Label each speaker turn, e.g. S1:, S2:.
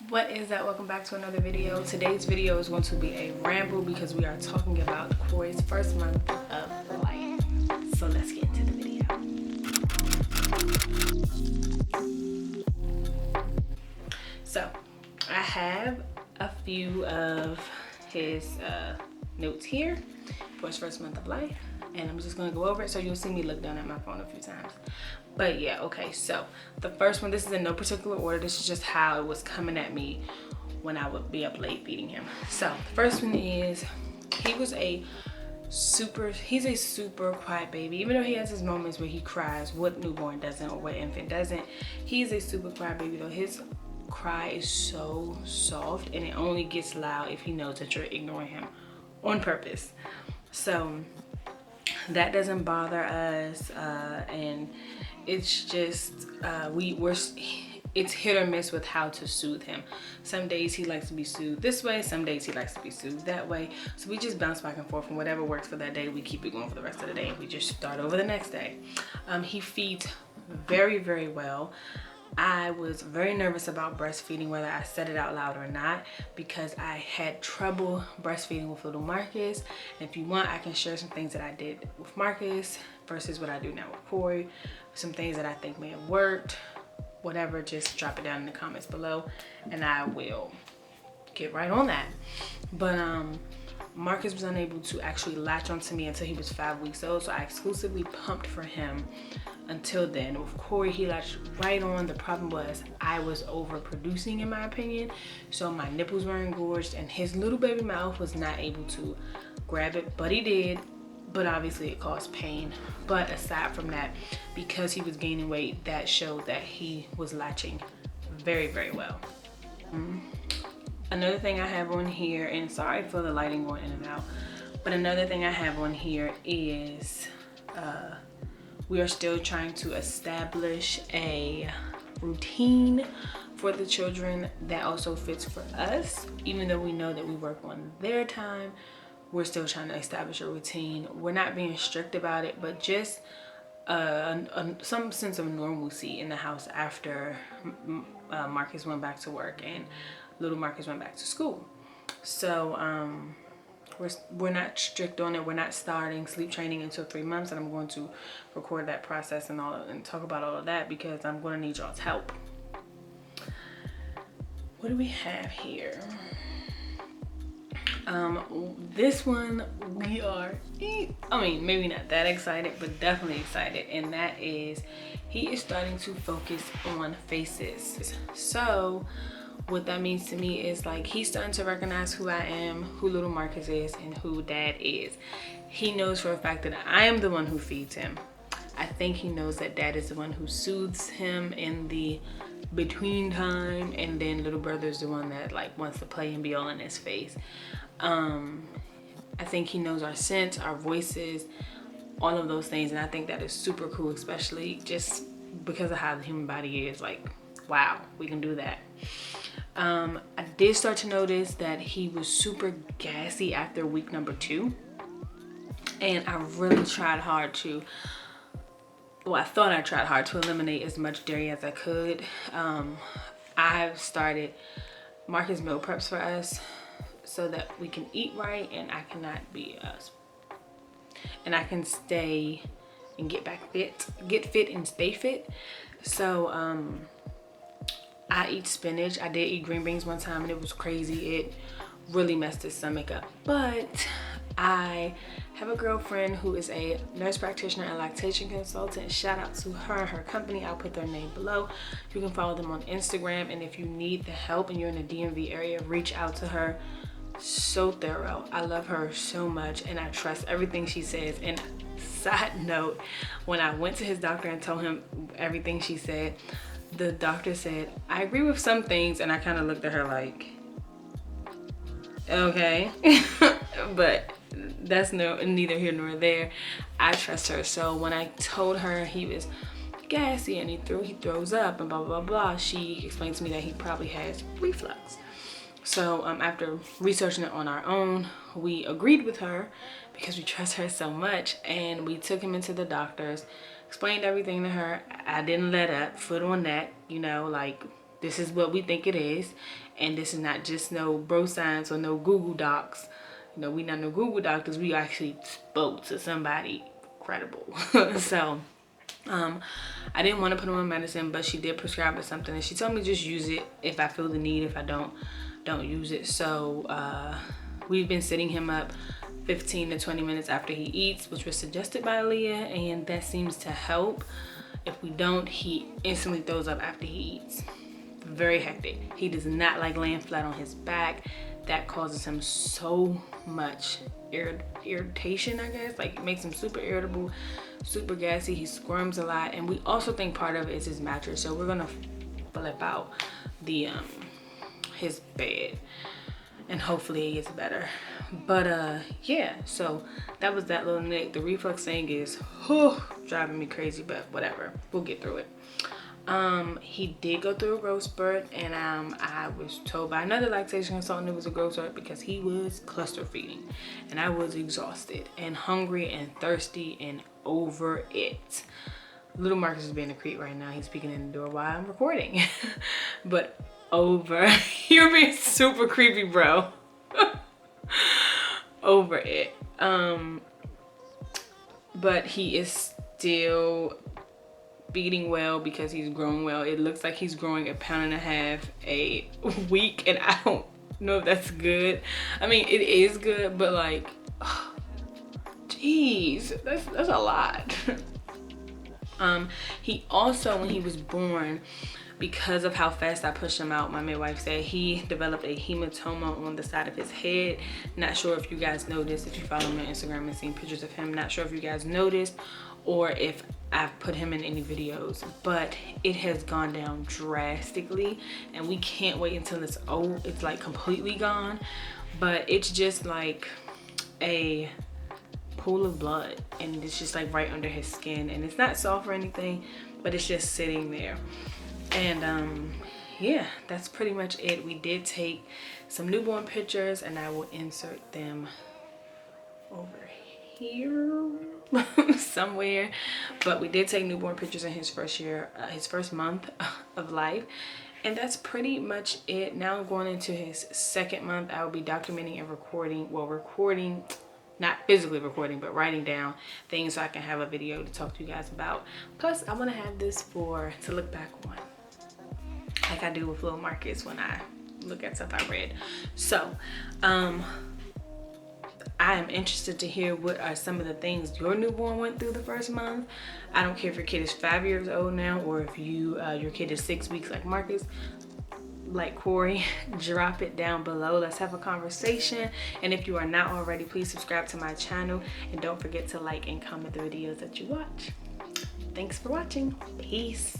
S1: What is that? Welcome back to another video. Today's video is going to be a ramble because we are talking about Korey's first month of life. So let's get into the video. So I have a few of his notes here for his first month of life, and I'm just gonna go over it so you'll see me look down at my phone a few times. But yeah, okay, so the first one, this is in no particular order, this is just how it was coming at me when I would be up late feeding him. So the first one is he's a super quiet baby. Even though he has his moments where he cries, what newborn doesn't or what infant doesn't, he's a super quiet baby though. His cry is so soft and it only gets loud if he knows that you're ignoring him on purpose. So that doesn't bother us, and it's just it's hit or miss with how to soothe him. Some days he likes to be soothed this way, some days he likes to be soothed that way. So we just bounce back and forth, and whatever works for that day, we keep it going for the rest of the day, and we just start over the next day. He feeds very well. I was very nervous about breastfeeding, whether I said it out loud or not, because I had trouble breastfeeding with little Marcus. And if you want, I can share some things that I did with Marcus versus what I do now with Korey. Some things that I think may have worked, whatever, just drop it down in the comments below and I will get right on that. But Marcus was unable to actually latch onto me until he was 5 weeks old, so I exclusively pumped for him until then. With Korey, he latched right on. The problem was I was overproducing, in my opinion, so my nipples were engorged and his little baby mouth was not able to grab it, but he did. But obviously it caused pain. But aside from that, because he was gaining weight, that showed that he was latching very well. Another thing I have on here, and sorry for the lighting going in and out, but another thing I have on here is we are still trying to establish a routine for the children that also fits for us. Even though we know that we work on their time, we're still trying to establish a routine. We're not being strict about it, but just some sense of normalcy in the house after Marcus went back to work and little Marcus went back to school. So we're not strict on it. We're not starting sleep training until 3 months, and I'm going to record that process and talk about all of that because I'm going to need y'all's help. What do we have here? This one we are, I mean, maybe not that excited, but definitely excited, and that is he is starting to focus on faces. So what that means to me is like he's starting to recognize who I am, who little Marcus is, and who dad is. He knows for a fact that I am the one who feeds him. I think he knows that dad is the one who soothes him in the between time, and then little brother's the one that like wants to play and be all in his face. I think he knows our scent, our voices, all of those things, and I think that is super cool, especially just because of how the human body is. Like, wow, we can do that. I did start to notice that he was super gassy after week number 2, and I really tried hard to, well, I thought I tried hard to eliminate as much dairy as I could. I've started Marcus meal preps for us so that we can eat right and I cannot be us. And I can stay and get fit and stay fit. So I eat spinach. I did eat green beans one time and it was crazy. It really messed his stomach up. But I have a girlfriend who is a nurse practitioner and lactation consultant. Shout out to her and her company. I'll put their name below. You can follow them on Instagram, and if you need the help and you're in the DMV area, reach out to her. So thorough. I love her so much and I trust everything she says. And side note, when I went to his doctor and told him everything she said, the doctor said, I agree with some things, and I kind of looked at her like, okay. But that's neither here nor there. I trust her. So when I told her he was gassy and he throws up and blah blah blah, she explained to me that he probably has reflux. So after researching it on our own, we agreed with her because we trust her so much, and we took him into the doctors, explained everything to her. I didn't let up, foot on that, you know, like this is what we think it is, and this is not just no bro science or no Google Docs. You know, we not no Google doctors. We actually spoke to somebody credible. So I didn't want to put him on medicine, but she did prescribe us something, and she told me just use it if I feel the need. If I don't use it. So we've been sitting him up 15 to 20 minutes after he eats, which was suggested by Leah, and that seems to help. If we don't, he instantly throws up after he eats. Very hectic. He does not like laying flat on his back. That causes him so much irritation, I guess. Like, it makes him super irritable, super gassy. He squirms a lot, and we also think part of it is his mattress. So we're gonna flip out the his bed, and hopefully it gets better. But yeah, so that was that little nick. The reflux thing is driving me crazy, but whatever, we'll get through it. He did go through a growth spurt, and I was told by another lactation consultant it was a growth spurt because he was cluster feeding, and I was exhausted and hungry and thirsty and over it. Little Marcus is being a creep right now. He's peeking in the door while I'm recording. But over, you're being super creepy, bro. Over it. But he is still feeding well because he's growing well. It looks like he's growing 1.5 pounds a week, and I don't know if that's good. I mean, it is good, but like, jeez, that's a lot. He also, when he was born, because of how fast I pushed him out, my midwife said he developed a hematoma on the side of his head. Not sure if you guys noticed, if you follow me on Instagram and seen pictures of him. Not sure if you guys noticed or if I've put him in any videos, but it has gone down drastically, and we can't wait until it's like completely gone. But it's just like a pool of blood, and it's just like right under his skin, and it's not soft or anything, but it's just sitting there. And yeah, that's pretty much it. We did take some newborn pictures, and I will insert them over here somewhere. But we did take newborn pictures in his first month of life, and that's pretty much it. Now going into his second month, I will be documenting and recording, not physically recording, but writing down things so I can have a video to talk to you guys about. Plus, I want to have this to look back on, like I do with Little Marcus when I look at stuff I read. So I am interested to hear what are some of the things your newborn went through the first month. I don't care if your kid is 5 years old now, or if your kid is 6 weeks like Marcus, like Korey. Drop it down below. Let's have a conversation. And if you are not already, please subscribe to my channel, and don't forget to like and comment the videos that you watch. Thanks for watching. Peace.